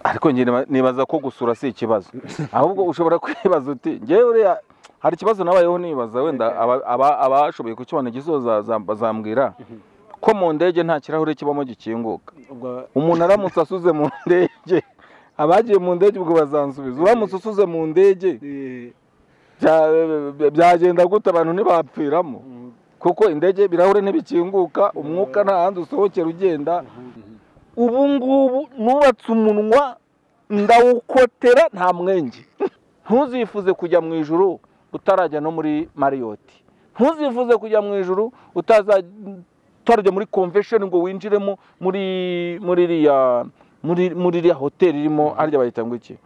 ariko njye nibaza ko gusura si ikibazo ahubwo ushobora kwibaza uti ngewe hari ikibazo nabayeho nibaza wenda abashoboye kukibona gisoza bazambwira ko mu ndege nta kirahure kibamo gikinguka umuntu aramutse asuze mu ndege abagiye mu ndege ubwo bazansubiza uramutse usuze mu ndege byagenda gute abantu ntibapfiramo kuko indege birahure ntibikinguka umwuka nta handi usohokera ugenda ubu ngubu nubatse umunwa ndawukotera nta mwenge ntuzifuze kujya mu ijuru utarajya no muri mariyoti ntuzifuze kujya mu ijuru utarajya muri convention ngo winjiremo muri iriya hoteli irimo harya bahita ngo iki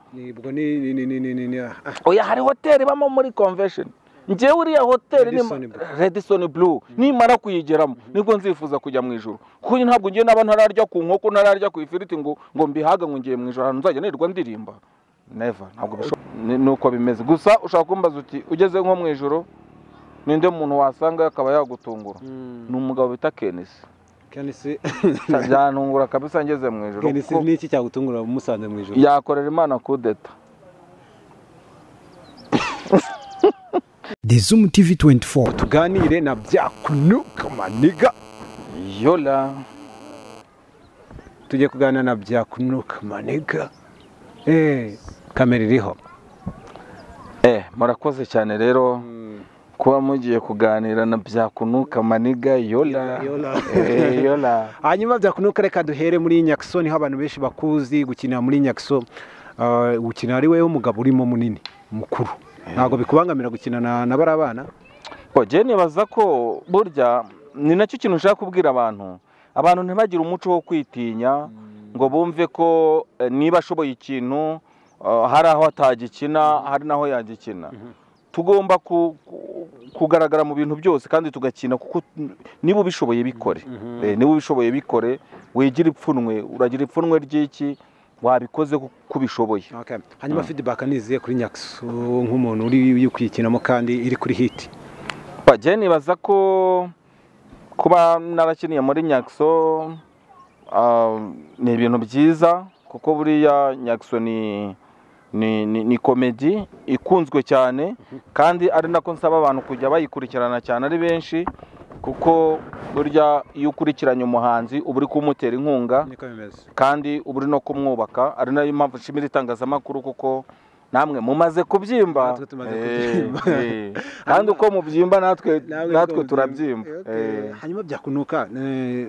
oya hari hoteli ibamo muri convention njyewe uriya hoteli ni Radisson Blue nimara kuyigeramo nibwo nzifuza kujya mu ijuru kuko ntabwo ngiye naba ntararya ku nkoko ntararya ku ifiriti ngo mbihaga ngo ngiye mu ijuru ahantu nzajya nirwa ndirimba never ntabwo bishoboka nuko bimeze gusa ushaka kumbaza uti ugeze nko mu ijuru ninde muntu wasanga akaba yagutungura ni umugabo bita KNC byanungura kabisa ngeze mu ijuru KNC ni iki cyagutungura umusanze mu ijuru yakorera Imana coup d'etat The ZOOM TV24 tuganire na byakunuka maniga yola tujye kuganira na byakunuka maniga kamera iriho murakoze cyane rero kuba mugiye kuganira na byakunuka maniga yola yola hanyuma byakunuka reka duhere muri Nyaxo niho abantu benshi bakuzi gukinira muri Nyaxo gukina ari wewe umugabo urimo munini mukuru ntago bikubangamira gukina na barabana je nibaza ko burya ni nacyo kintu nshaka kubwira abantu ntibagire umuco wo kwitinya ngo bumve ko niba ashoboye ikintu hari aho atagikina hari naho yagikina tugomba kugaragara mu bintu byose kandi tugakina kuko niba ubishoboye bikore niba ubishoboye bikore wigira ipfunwe uragira ipfunwe ry'iki wabikoze kubishoboye hanyuma feedback niziye kuri Nyaxo nk'umuntu uri ukwikinamo kandi iri kuri hit je nibaza ko kuba narakiniye muri Nyaxo ni ibintu byiza kuko buriya Nyaxo ni comedy ikunzwe cyane kandi ari nako nsaba abantu kujya bayikurikirana cyane ari benshi kuko burya iyo ukurikiranye umuhanzi uba uri kumutera inkunga kandi uba uri no kumwubaka ari nayo mpamvu nshimira itangazamakuru kuko namwe mumaze kubyimba kandi uko mubyimba natwe turabyimba hanyuma byakunuka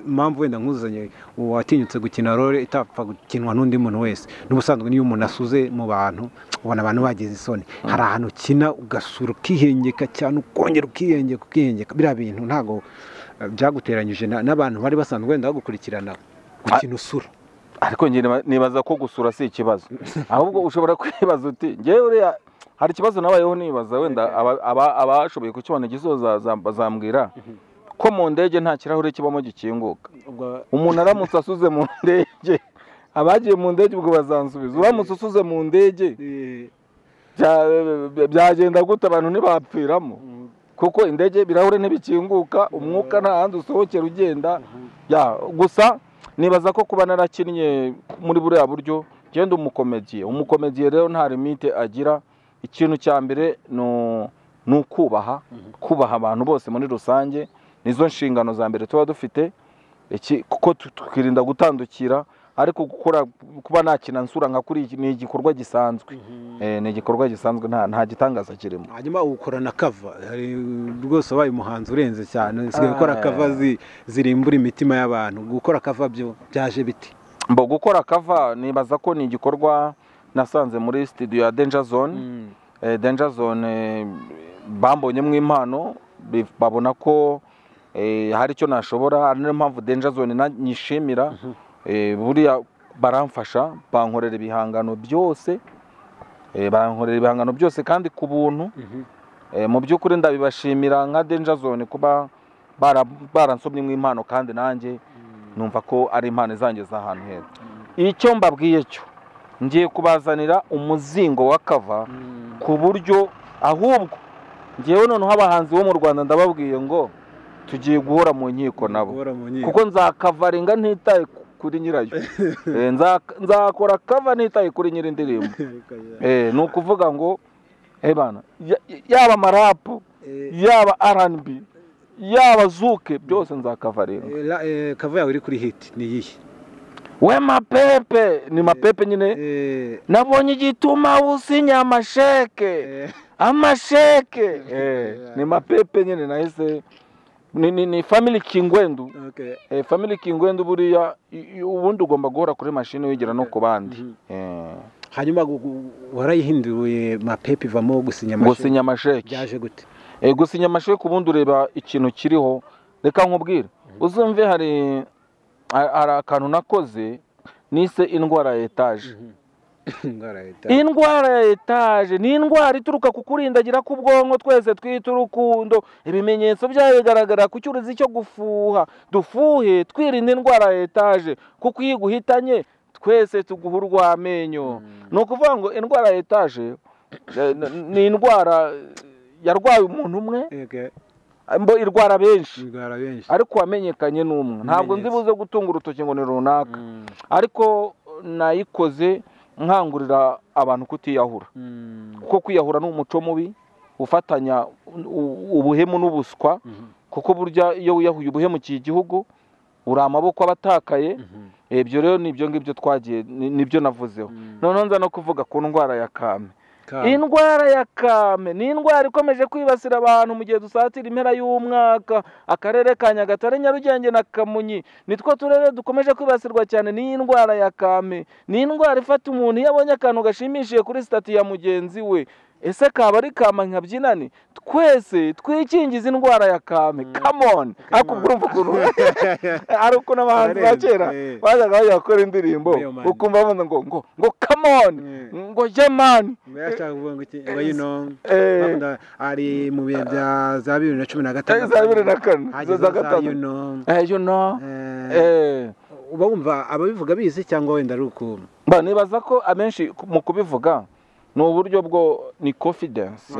impamvu wenda nkuzanye watinyutse gukina role itapfa gukinwa n'undi muntu wese n'ubusanzwe niyo umuntu asuze mu bantu ubona abantu bagize isoni hari ahantu ukina ugasura ukihengeka cyane ukongera ukihengeka biriya bintu ntago byaguteranyije n'abantu bari basanzwe wenda bagukurikirana gukina usura ariko njye nibaza ko gusura si ikibazo ahubwo ushobora kwibaza uti ngewe hari ikibazo nabayeho nibaza wenda abashoboye kukibona gisoza bazambwira ko mu ndege nta kirahure kibamo gikinguka umuntu aramutse asuze mu ndege abagiye mu ndege ubwo bazansubiza uramutse usuze mu ndege byagenda gute abantu ntibapfiramo kuko indege birahure ntibikinguka umwuka nta handi usohokera ugenda gusa nibaza ko kuba narakinnye muri buriya buryo genda umukomediye rero nta limite agira ikintu cya mbere ni ukubaha abantu bose muri rusange nizo nshingano za mbere tuba dufite kuko twirinda gutandukira ariko kuba nakina nsura nka kuri ni igikorwa gisanzwe ni igikorwa gisanzwe nta gitangaza kirimo hanyuma ukora na cover rwose wabaye umuhanzi urenze cyane usigaye gukora cover zirimbura imitima y'abantu gukora cover byo byaje biti gukora cover nibaza ko ni igikorwa nasanze muri studio ya Danger Zone bambonyemo impano babona ko hari icyo nashobora ari niyo mpamvu Danger Zone nyishimira buriya baramfasha bankorera ibihangano byose kandi ku buntu mu by'ukuri ndabibashimira nka Danger Zone kuba baransomye impano kandi nanjye numva ko ari impano izangeza ahantu heza icyo mbabwiye cyo ngiye kubazanira umuzingo wa cover ku buryo ahubwo ngewe noneho abahanzi bo mu Rwanda ndababwiye ngo tugiye guhora mu nkiko nabo kuko nzakavaringa ntitaye kuri nyirayo. Nzakora cover nitaye kuri nyiri indirimbo. Ni ukuvuga ngo bana yaba marapu yaba R&B yaba zuke byose nzakavaringa. Cover yawe iri kuri hit ni yihe? We mapepe ni mapepe nyine nabonye igituma usinya amasheke amasheke ni mapepe nyine nahise ni family kingwendu. Family kingwendu buriya ubundi ugomba guhora kuri machine wigira no ku bandi. Hanyuma warayihinduye mapepe ivamo gusinya amasheke. Byaje gute? Gusinya amasheke ubundi ureba ikintu kiriho. Reka nkubwire uzumve hari akantu nakoze nise indwara ya etaje. Indwara ya etaje ni indwara ituruka ku kurindagira ku bwonko twese twita urukundo. Ibimenyetso byayo bigaragara ku cyuruzi cyo gufuha. Dufuhe twirinda indwara ya etaje kuko iyo guhitanye twese tuguhurwa amenyo. No kuvuga ngo indwara ya etaje ni indwara yarwaye umuntu umwe mbo irwara benshi ariko wamenyekanye n'umwe. Ntabwo nzi buze gutunga urutoki ngo ni runaka ariko nayikoze nkangurira abantu kutiyahura kuko kwiyahura ni umuco mubi ufatanya ubuhemu n'ubuswa kuko burya iyo wiyahuye ubuhemukiye igihugu uri amaboko abatakaye. Ibyo rero nibyo ngibyo twagiye nibyo navuzeho. Noneho nza no kuvuga ku ndwara ya kame. Indwara ya kame ni indwara ikomeje kwibasira abantu mu gihe dusatira impera y'umwaka. Akarere ka Nyagatare, Nyarugenge na Kamonyi nitwo turere dukomeje kwibasirwa cyane ni indwara ya kame. Ni indwara ifata umuntu iyo abonye akantu gashimishije kuri stati ya mugenzi we. Ese kaba ari kama nkabyinani twese twikingiza indwara ya kame. Come on akubwumva ukuntu Ariko n'abahanzi ba kera bazaga bakora indirimbo ukumva bavuga ngo come on ngo man ari mu bihe bya za 2015 uba wumva ababivuga bizi cyangwa wenda ari ukuntu nibaza ko amenshi mu kubivuga ni uburyo bwo ni confidence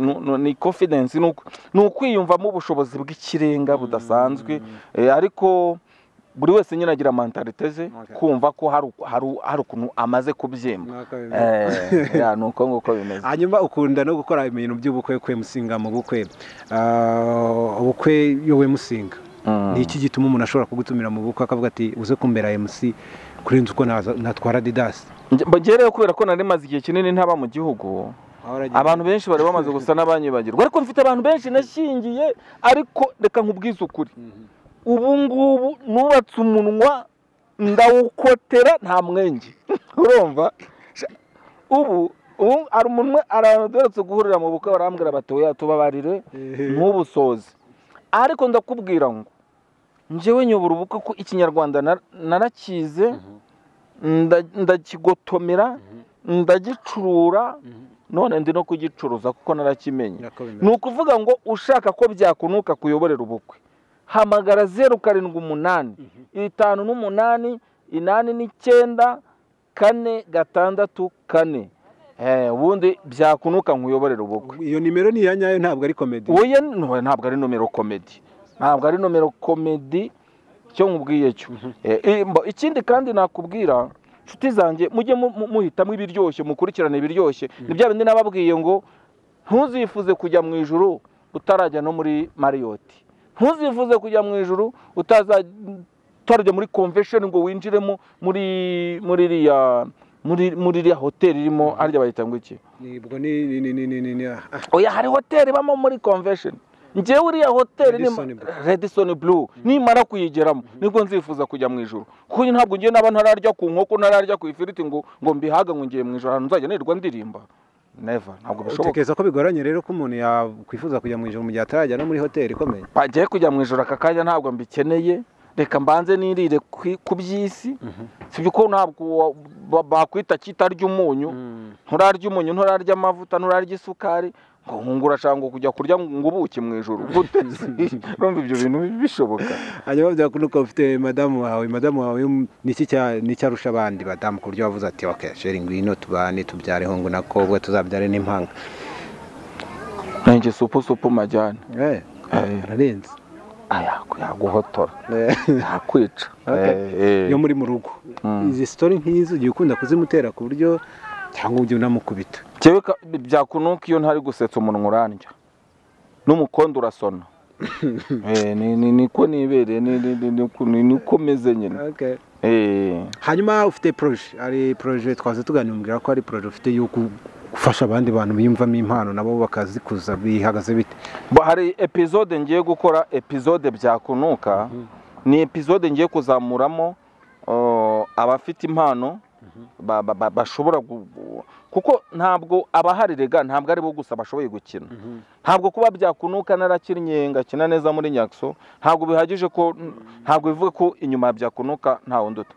ni ukwiyumvamo ubushobozi bw'ikirenga budasanzwe. Ariko buri wese nyine agira mentalite ze kumva ko hari ukuntu amaze kubyemba. Ni uko nguko bimeze. Hanyuma ukunda no gukora ibintu by'ubukwe musinga mu bukwe. Ubukwe yowe musinga ni iki gituma umuntu ashobora kugutumira mu bukwe akavuga ati uze kumbera MC kurenza uko natwara Didas? Mbagereye kubera ko nari maze igihe kinini ntaba mu gihugu. Abantu benshi bari bamaze gusa n'abanyibagirwa ariko mfite abantu benshi nashingiye. Ariko reka nkubwize ukuri ubu ngubu nubatse umunwa ndawukotera nta mwenge. Urumva ubu ari umunwa abantu doretse guhurira mu bukwe barambwira bati oya tubabarire ntubusoze. Ariko ndakubwira ngo njyewe nyobora ubukwe ko ikinyarwanda narakize ndakigotomera ndagicurura none ndi no kugicuruza kuko narakimenye. Ni ukuvuga ngo ushaka ko byakunuka kuyoborera ubukwe hamagara 078 58 89 464. Ubundi byakunuka nkuyoborera ubukwe. Iyo nimero ni yanyayo ntabwo ari comedy. Oya ntabwo ari numero comedy. Ntabwo ari numero comedy cyo nkubwiye cyo. Ikindi kandi nakubwira nshuti zanjye mujye muhitamo ibiryoshye mukurikirana ibiryoshye. Ni bya bindi nababwiye ngo ntuzifuze kujya mu ijuru utarajya no muri Marriott. Ntuzifuze kujya mu ijuru utarajya muri convention ngo winjiremo muri iriya hoteli irimo arya bayita ngo iki? Oya hari hoteli bamo muri convention. Njyewe uriya hoteli ni Redison Blue nimara kuyigeramo nibwo nzifuza kujya mu ijuru. Kuko ntabwo ngiye naba ntararya ku nkoko ntararya ku ifiriti ngo mbihaga ngo ngiye mu ijuru ahantu nzajya nirwa ndirimba. Never, ntabwo bishoboka. Utekeza ko bigoranye rero ko umuntu yakwifuza kujya mu ijuru mu gihe atarajya no muri hoteli ikomeye? Bagiye kujya mu ijuru akakanya ntabwo mbikeneye. Reka mbanze nirire ku by'isi. Sibyo ko ntabwo bakwita kitarya umunyu. Nturarya umunyu, nturarya amavuta, nturarya isukari. Ngo urashaka kujya kurya ngo ubuki mu ijuru gute? Urumva ibyo bintu bishoboka? Hanyuma byakunuka ufite madamu wawe niki cyarusha abandi badamu ku buryo bavuze ati okay sharing ngwino tubane tubyare hongo nakobwa tuzabyare n'impanga. Nanjye supu majyane. Ararenze. yaguhotora yakwica yo muri mu rugo izi story nk'izo ugiye ukunda kuzimutera ku buryo cyangwa ujye unamukubita cyewe byakunuka iyo ntari gusetsa umunwa urandya n'umukondo urasona niko nibereye niko meze nyine hanyuma ufite ari projet twaze tuganira ko ari projet ufite yo gufasha abandi bantu biyumvamo impano nabo bakazikuza bihagaze bite hari episode ngiye gukora episode byakunuka ni episode ngiye kuzamuramo abafite impano bashobora kuko ntabwo abaharirega ntabwo ari bo gusa bashoboye gukina ntabwo kuba byakunuka narakinnye ngakina neza muri Nyaxo ntabwo bihagije ko ntabwo bivuga ko inyuma ya byakunuka nta wunduta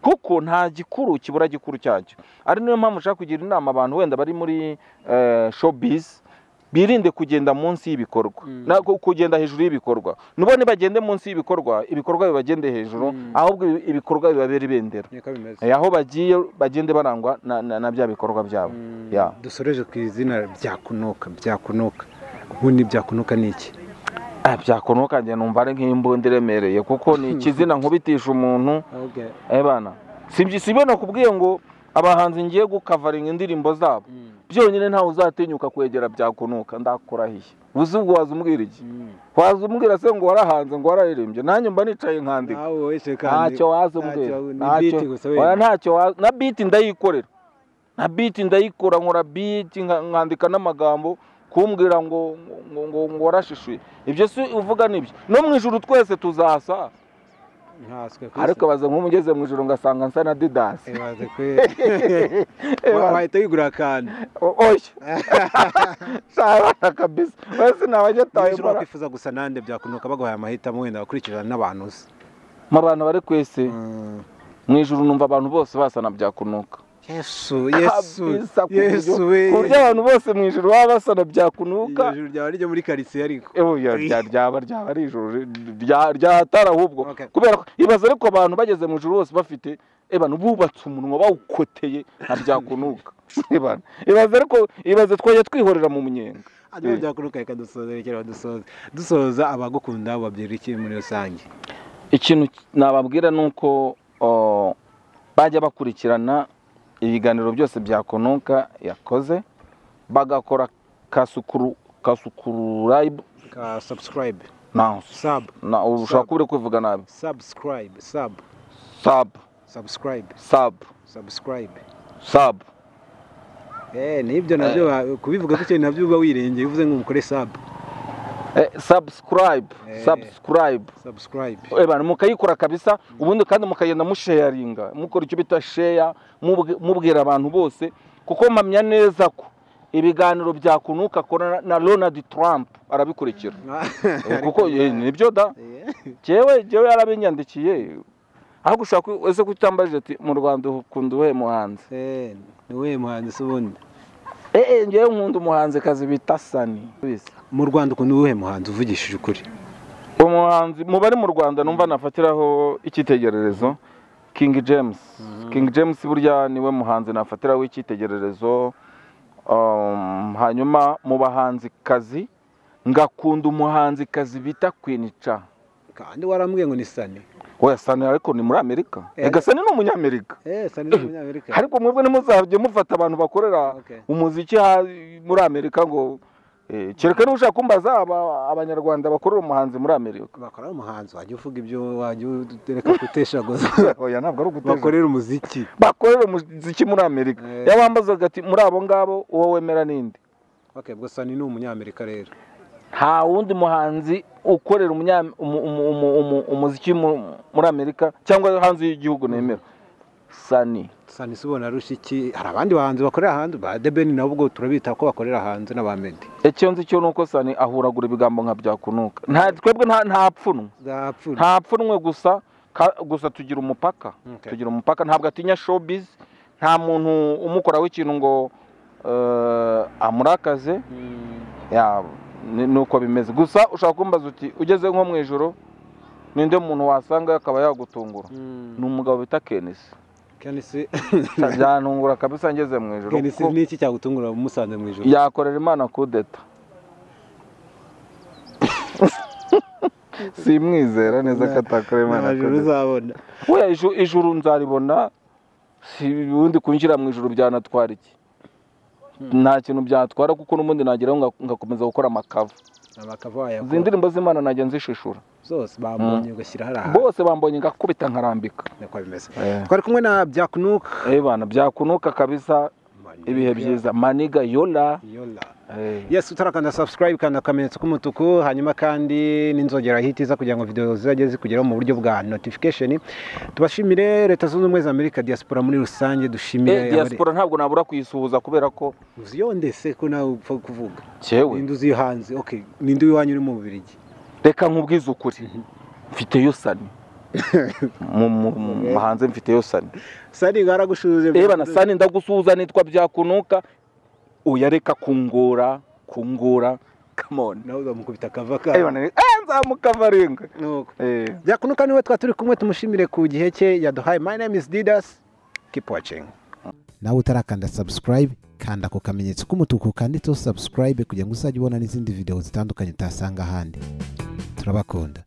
kuko nta gikuru kibura gikuru cyacyo ari niyo mpamvu ushaka kugira inama abantu wenda bari muri showbiz birinde kugenda munsi y'ibikorwa kugenda hejuru y'ibikorwa nubone bagende munsi y'ibikorwa bibagende hejuru ahubwo ibikorwa bibabera ibendera aho bagiye bagende barangwa na bya bikorwa byabo dusoreje ku izina byakunuka ubundi byakunuka ni iki byakunuka njye numva ari nk'imbunda iremereye kuko ni ikizina nkubitisha umuntu bana sibyo kubwiye ngo abahanzi ngiye gukavaringa indirimbo zabo byonyine ntawe uzatinyuka kwegera byakunuka ndakurahiye uzi ubwo wazumubwira iki wazumubwira se ngo warahanze ngo wararirimbye nanjye mba nicaye nkandika ntacyo wazumubwira ntacyo na beat ndayikorera ndayikora nkora beat nkandika n'amagambo kumbwira ngo warashishuye ibyo si uvuga nibyo no mu ijuru twese tuzasa ariko baza nk'umugeze mu ijuru ngasanga nsa na Didasi wahita wigura akantu shabana kabisa wese nabajyataye ijuru wakwifuza gusa nande byakunuka baguhaye amahitamo wenda bakurikirana n'abantu uzi mu bantu bari kwese mu ijuru numva abantu bose basa na byakunuka Yesu kurya abantu bose mu ijuru baba basa na byakunuka ijuru ryaba rijya muri karitsiye ariko ryaba ari ijuru ryahatara ahubwo kubera ko ibaze ariko abantu bageze mu ijuru bose bafite bubatse umunwa bawukoteye nka byakunuka ibaze twaje twihorera mu munyenga hanyuma byakunuka reka dusoza abagukunda babyira iki muri rusange ikintu nababwira nuko bajya bakurikirana ibiganiro byose byakunuka yakoze bagakora subscribe ushaka kubure kuvuga nabi sub nibyo nabyo kubivuga ko nabyo uba wirengeye uvuze ngo mukore subscribe mukayikora kabisa ubundi kandi mukagenda musharinga mukora icyo bita share mubwira abantu bose kuko mpamya neza ko ibiganiro byakunuka akora na Donald Trump arabikurikira kuko nibyo da jewe yarabinyandikiye aho gushaka ese kutambaje ati mu Rwanda ukunda uwe muhanzi niwe muhanzi subundi ngewe nkunda umuhanzi kazi bita Sani mu Rwanda ukunda uwe muhanzi uvugishije ukuri umuhanzi mu bari mu Rwanda numva nafatiraho icyitegererezo King James burya niwe muhanzi nafatiraho icyitegererezo hanyuma mu bahanzi kazi ngakunda umuhanzi kazi bita Queen Cha kandi warambwiye ngo ni Sani oya Sani ariko ni muri Amerika Sani ni umunyamerika Sani ni umunyamerika ariko mwebwe nimuzajye mufata abantu bakorera umuziki muri Amerika ngo kereka n'ushaka kumbaza abanyarwanda bakorera umuhanzi muri Amerika bakorera umuhanzi wajya uvuga ibyo wajya utereka kuteshagoza oya ntabwo ari ugutesha bakorera umuziki muri Amerika yabambazaga ati muri abo ngabo uwo wemera ninde ubwo Sani ni umunyamerika rero nta wundi muhanzi ukorera umuziki muri Amerika cyangwa hanze y'igihugu nemera Sani subona rushiki hari abandi bahanzi bakorera hanze ba Debeni nabwo turabita ko bakorera hanze n'abamedi icyo nzi cyo nuko Sani ahuragura ibigambo nka byakunuka twebwe nta pfunwe gusa tugira umupaka ntabwo atinya showbiz nta muntu umukoraho ikintu ngo amurakaze nuko bimeze gusa ushaka kumbaza uti ugeze nko mu ijoro ninde muntu wasanga akaba yagutungura ni umugabo bita KNC byanungura kabisa ngeze mu ijoro KNC ni iki cyagutungura umusanze mu ijoro yakorera Imana coup d'etat simwizera neza ko atakora Imana ijuru uzabona oya ijuru nzaribona si ubundi kunjira mu ijuru byanatwara iki nta kintu byatwara kuko n'ubundi nageraho ngakomeza gukora amakavu izi ndirimbo z'Imana najya nzishishura zose bambonye ugashyira hariya bose bambonye ngakubita nkarambika niko bimeze twari kumwe na byakunuka bana byakunuka kabisa ibihe byiza maniga yola yes utarakanda subscribe kandi akamenyetso k'umutuku hanyuma kandi n'inzogera hitiza kugira ngo video zizajye zikugeraho mu buryo bwa notification tubashimire leta zunze ubumwe za Amerika diaspora muri rusange dushimire diaspora ntabwo nabura kuyisuhuza kubera ko uziyondese ko nawe upfa kuvuga cyewe n'induzi hanze okay n'indi wanyu uri mu Bubiligi reka nkubwize ukuri mfiteyo sani mu hanze mfiteyo sani garagushuze bana sani ndagusuhuza nitwa byakunuka uyareka kungora come on nawe uzamukubita kavaka nzamukavaringa nuko byakunuka niwe twaturi kumwe tumushimire ku gihe cye yaduhaye. My name is Didas, keep watching. Nawe utarakanda subscribe kanda ko kamenyetso k'umutuku kanditseho subscribe kugira ngo uzajye ubona n'izindi video zitandukanye utasanga ahandi. Turabakunda.